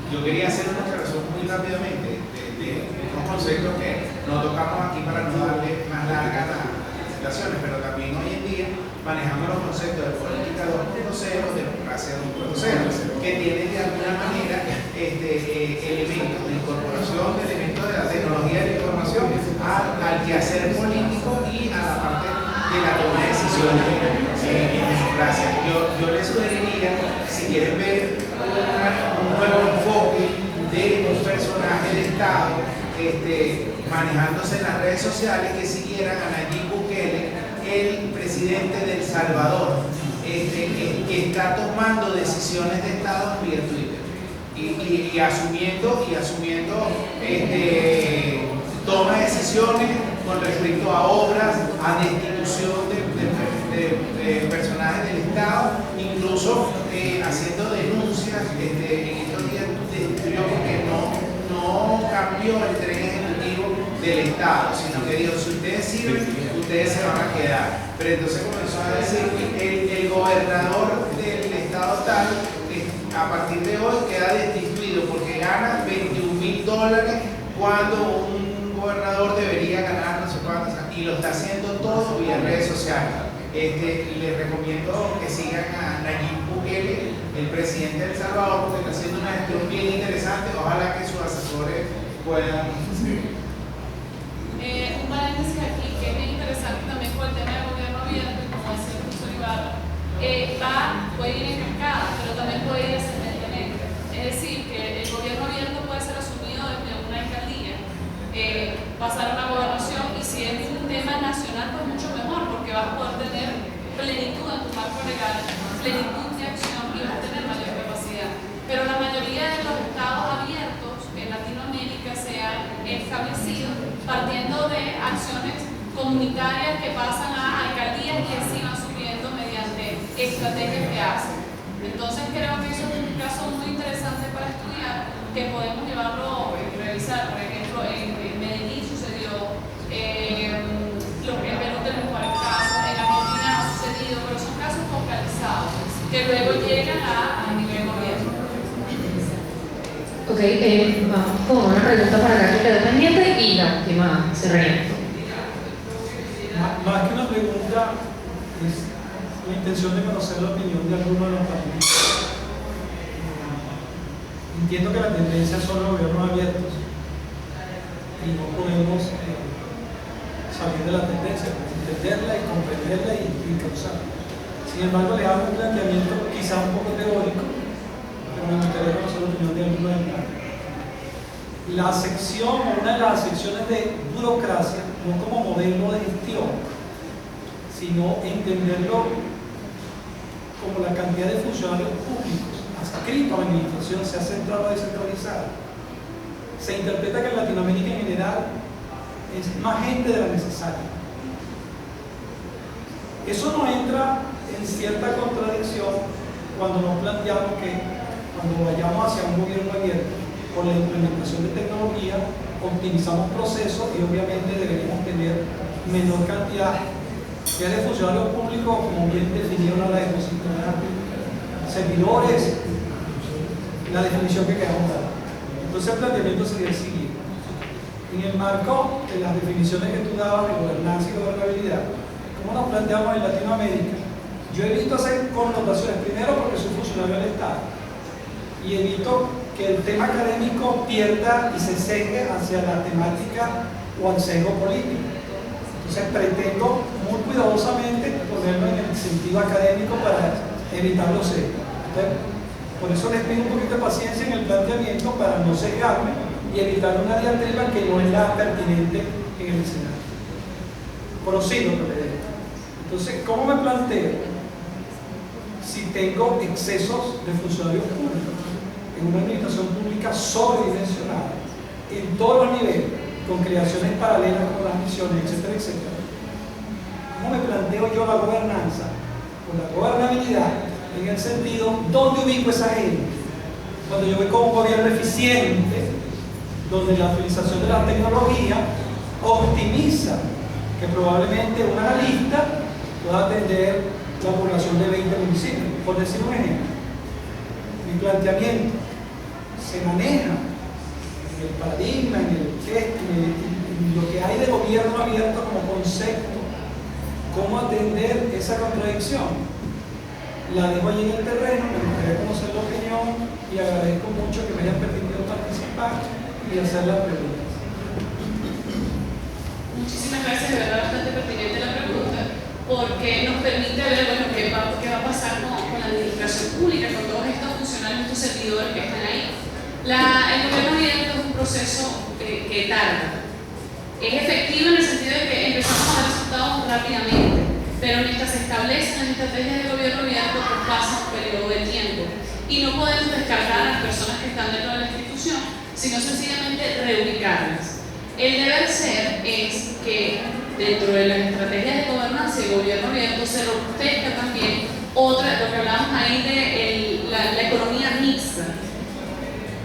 Speaker 7: Yo quería hacer una aclaración muy rápidamente de unos conceptos que no tocamos aquí para no darle más larga a las presentaciones, pero también hoy en día manejamos los conceptos de política 2.0, democracia 2.0, que tienen de alguna manera elementos de incorporación de elementos de la tecnología de la información al quehacer político y a la parte de la toma de decisiones en democracia. Yo les sugeriría, si quieren ver un nuevo enfoque de los personajes de Estado manejándose en las redes sociales, que siguieran a Nayib Bukele, el presidente de El Salvador, que está tomando decisiones de Estado vía Twitter y asumiendo toma de decisiones con respecto a obras, a destitución de personajes del Estado, incluso haciendo denuncias. En estos días destruyó porque no cambió el tren ejecutivo del Estado, sino que dijo, si ustedes sirven, ustedes se van a quedar. Pero entonces comenzó a decir que el gobernador del Estado tal, a partir de hoy queda destituido porque gana $21,000 cuando un gobernador debería ganar no sé cuántos, y lo está haciendo todo vía redes sociales. Les recomiendo que sigan a Nayib Bukele, el presidente de El Salvador, porque está haciendo una gestión bien interesante. Ojalá que sus asesores puedan seguir.
Speaker 5: Un paréntesis aquí que es bien interesante también por el tema del gobierno abierto, como decía el profesor Ibarra, puede ir en cascada, pero también puede ir ascendentemente. Es decir, que el gobierno abierto puede ser asumido desde una alcaldía, pasar a una gobernación, y si es un tema nacional, pues mucho mejor, porque vas a poder tener plenitud en tu marco legal, plenitud de acción y vas a tener mayor capacidad. Pero la mayoría de los estados abiertos en Latinoamérica se han establecido partiendo de acciones comunitarias que pasan a alcaldías y así van subiendo mediante estrategias que hacen. Entonces creo que eso es un caso muy interesante para estudiar, que podemos llevarlo a revisar. Por ejemplo, en Medellín sucedió, lo que en Perú tenemos varios casos, en Argentina ha sucedido, pero son casos focalizados que luego llegan a nivel gobierno.
Speaker 3: Ok, vamos con una pregunta para acá que quedó pendiente y la última cerramiento.
Speaker 4: Más que una pregunta, es la intención de conocer la opinión de alguno de los panelistas. Entiendo que la tendencia son los gobiernos abiertos y no podemos salir de la tendencia, entenderla y comprenderla y causarla. Sin embargo, le hago un planteamiento quizá un poco teórico, pero me gustaría conocer la opinión de alguno de los panelistas. La sección, una de las secciones de burocracia, no como modelo de gestión, sino entenderlo como la cantidad de funcionarios públicos adscritos a la administración se ha centrado a descentralizar. Se interpreta que en Latinoamérica en general es más gente de la necesaria. Eso no entra en cierta contradicción cuando nos planteamos que cuando vayamos hacia un gobierno abierto, por la implementación de tecnología, optimizamos procesos y obviamente deberíamos tener menor cantidad de funcionarios públicos, como bien definieron a la diapositiva, servidores, la definición que queramos dar. Entonces el planteamiento sería el siguiente. En el marco de las definiciones que tú dabas de gobernanza y gobernabilidad, ¿cómo nos planteamos en Latinoamérica? Yo evito hacer connotaciones, primero porque soy funcionario del Estado, y evito que el tema académico pierda y se sesgue hacia la temática o al sesgo político. Entonces pretendo muy cuidadosamente ponerlo en el sentido académico para evitar los sesgos. Por eso les pido un poquito de paciencia en el planteamiento para no sesgarme y evitar una diatriba que no es la pertinente en el escenario. Prosigo, entonces, ¿cómo me planteo? Si tengo excesos de funcionarios públicos en una administración pública sobredimensionada, en todos los niveles, con creaciones paralelas con las misiones, etcétera, etcétera. ¿Cómo me planteo yo la gobernanza o la gobernabilidad en el sentido, ¿dónde ubico esa gente? Cuando yo voy con un gobierno eficiente, donde la utilización de la tecnología optimiza que probablemente una lista pueda atender la población de 20 municipios. Por decir un ejemplo, mi planteamiento se maneja en el paradigma, en lo que hay de gobierno abierto como concepto, cómo atender esa contradicción. La dejo allí en el terreno, me gustaría conocer la opinión y agradezco mucho que me hayan permitido participar y hacer las preguntas.
Speaker 5: Muchísimas gracias, de verdad bastante pertinente la pregunta, porque nos permite ver bueno, qué va a pasar con la administración pública, con todos estos funcionarios, estos servidores que están ahí. El gobierno abierto es un proceso que tarda. Es efectivo en el sentido de que empezamos a dar resultados rápidamente, pero mientras se establecen las estrategias de gobierno abierto, pues pasa un periodo de tiempo. Y no podemos descartar a las personas que están dentro de la institución, sino sencillamente reubicarlas. El deber ser es que dentro de las estrategias de gobernanza y gobierno abierto se robustezca también lo que hablábamos ahí de la economía mixta.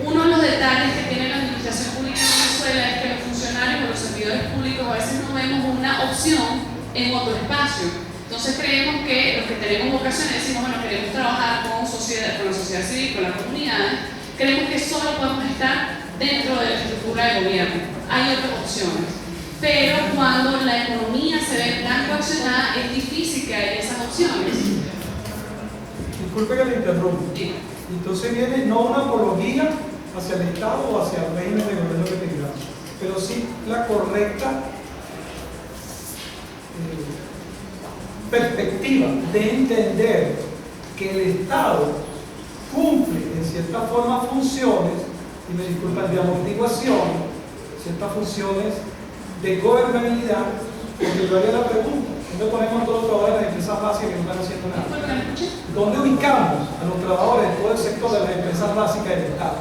Speaker 5: Uno de los detalles que tiene la administración pública en Venezuela es que los funcionarios o los servidores públicos a veces no vemos una opción en otro espacio. Entonces creemos que los que tenemos vocaciones decimos, bueno, queremos trabajar con la sociedad civil, con la comunidad, creemos que solo podemos estar dentro de la estructura de gobierno. Hay otras opciones. Pero cuando la economía se ve tan coaccionada, es difícil que haya esas opciones.
Speaker 4: Disculpe que le interrumpa.
Speaker 5: Sí.
Speaker 4: Entonces viene no una apología hacia el Estado o hacia el régimen de gobierno que tengamos, pero sí la correcta perspectiva de entender que el Estado cumple en cierta forma funciones, y me disculpan, de amortiguación, ciertas funciones de gobernabilidad, porque yo haría la pregunta, ¿dónde ponemos todos los trabajadores de las empresas básicas que no están haciendo nada? ¿Dónde ubicamos a los trabajadores de todo el sector de las empresas básicas del Estado?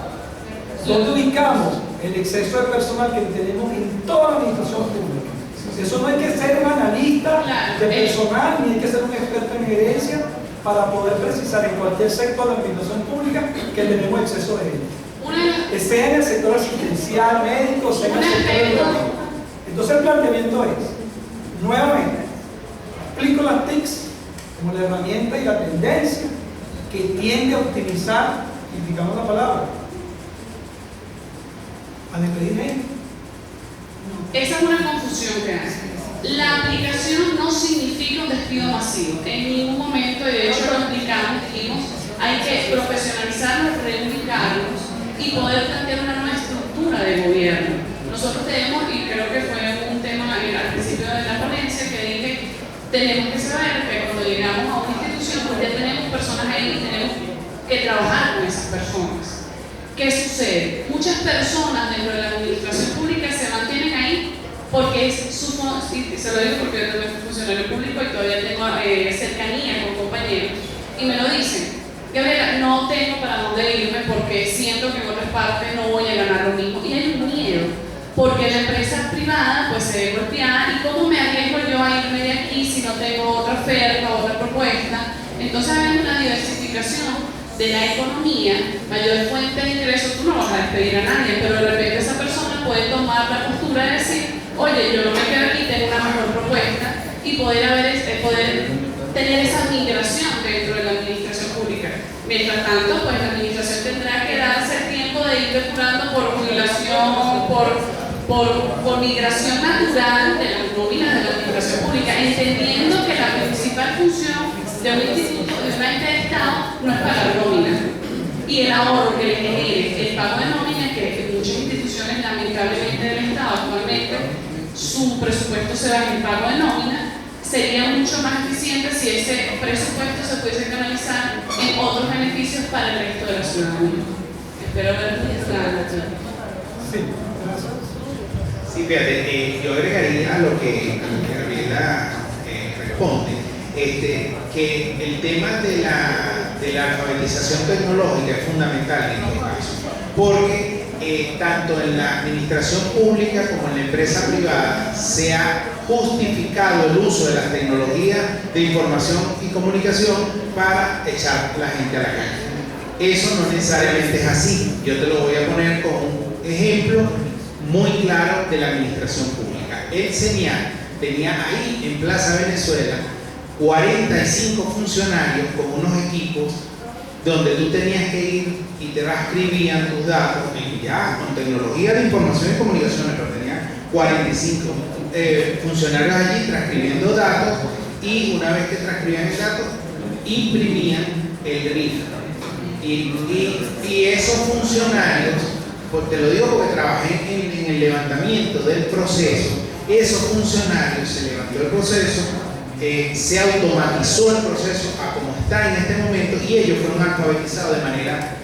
Speaker 4: ¿Dónde ubicamos el exceso de personal que tenemos en toda la administración pública? Eso no hay que ser un analista de personal, ni hay que ser un experto en gerencia para poder precisar en cualquier sector de la administración pública que tenemos exceso de gente. Sea en el sector asistencial, médico, sea en el sector educativo. Entonces el planteamiento es, nuevamente, aplico las TICs como la herramienta y la tendencia que tiende a optimizar, indicamos la palabra, a despedir gente.
Speaker 5: Esa es una confusión que hace. La aplicación no significa un despido masivo. En ningún momento, y de hecho lo explicamos, dijimos, hay que profesionalizarnos, reubicarnos y poder plantear una nueva estructura de gobierno. Nosotros tenemos, y creo que fue un tema al principio de la ponencia, que dije, tenemos que saber que cuando llegamos a una institución, pues ya tenemos personas ahí y tenemos que trabajar con esas personas. ¿Qué sucede? Muchas personas dentro de la administración pública se mantienen ahí porque es su, y se lo digo porque yo también fui funcionario público y todavía tengo cercanía con compañeros, y me lo dicen, Gabriela, no tengo para dónde irme porque siento que en otras partes no voy a ganar lo mismo. Y hay un miedo, porque la empresa privada pues se ve golpeada, y cómo me arriesgo yo a irme de aquí si no tengo otra oferta, otra propuesta. Entonces hay una diversificación de la economía, mayor fuente de ingresos. Tú no vas a despedir a nadie, pero de repente esa persona puede tomar la postura de decir, oye, yo no me quedo aquí, tengo una mejor propuesta, y poder tener esa migración dentro de la administración pública. Mientras tanto, pues la administración tendrá que darse el tiempo de ir depurando por jubilación, por migración natural de las nóminas de la administración pública, entendiendo que la principal función de un instituto, de un ente de Estado, no es pagar nómina. Y el ahorro que le genere el pago de nómina, que muchas instituciones, lamentablemente del Estado actualmente, su presupuesto se va en pago de nómina, sería mucho más eficiente si ese presupuesto se pudiese canalizar en otros beneficios para el resto de la ciudadanía. Espero haber respondido.
Speaker 4: Sí, gracias.
Speaker 7: Sí, fíjate, yo agregaría a lo que Gabriela responde, que el tema de la alfabetización tecnológica es fundamental en este caso, porque tanto en la administración pública como en la empresa privada se ha justificado el uso de las tecnologías de información y comunicación para echar la gente a la calle. Eso no necesariamente es así. Yo te lo voy a poner con un ejemplo muy claro de la administración pública. el CENIAC tenía ahí en Plaza Venezuela 45 funcionarios con unos equipos donde tú tenías que ir y te transcribían tus datos, ya con tecnología de información y comunicaciones, pero tenía 45 funcionarios allí transcribiendo datos, y una vez que transcribían el dato, imprimían el grifo. Y esos funcionarios, te lo digo porque trabajé en el levantamiento del proceso, esos funcionarios, se levantó el proceso, se automatizó el proceso a como está en este momento, y ellos fueron alfabetizados de manera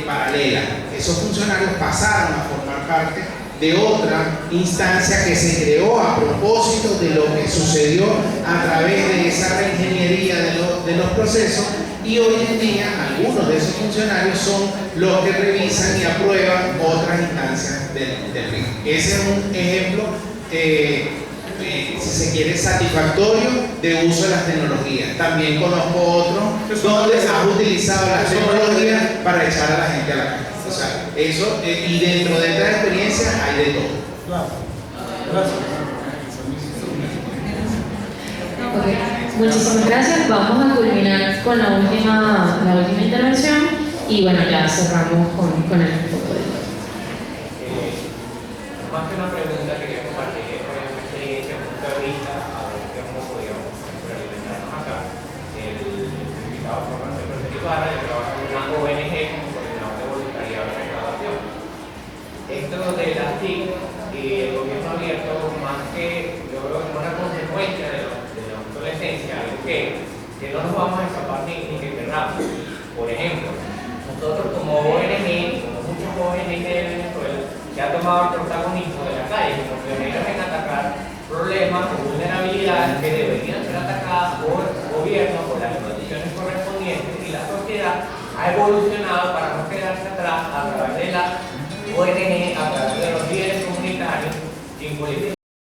Speaker 7: paralela. Esos funcionarios pasaron a formar parte de otra instancia que se creó a propósito de lo que sucedió a través de esa reingeniería de los procesos, y hoy en día algunos de esos funcionarios son los que revisan y aprueban otras instancias del RIC. Ese es un ejemplo, si se quiere, satisfactorio de uso de las tecnologías. También conozco otros donde has utilizado las tecnologías para echar a la gente a la calle. O sea, eso, y dentro de esta experiencia hay de todo.
Speaker 4: Claro. Gracias.
Speaker 3: Okay. Muchísimas gracias. Vamos a culminar con la última intervención y bueno, ya cerramos con el foco de
Speaker 13: más que una pregunta, quería compartir una experiencia, un punto de vista, a ver cómo podíamos realimentarnos acá. El invitado por Marcelo Ibarra, que trabaja en una ONG como coordinador de voluntariado de recaudación. Esto de las TIC y el gobierno abierto, más que yo creo que es una consecuencia de la obsolescencia, algo que no nos vamos a escapar ni que querramos. Por ejemplo, nosotros como ONG, como muchos ONG de Venezuela, que ha tomado el protagonismo de la calle como pioneros en atacar problemas o vulnerabilidades que deberían ser atacadas por el gobierno, por las instituciones correspondientes, y la sociedad ha evolucionado para no quedarse atrás a través de la ONG, a través de los líderes comunitarios, sin políticas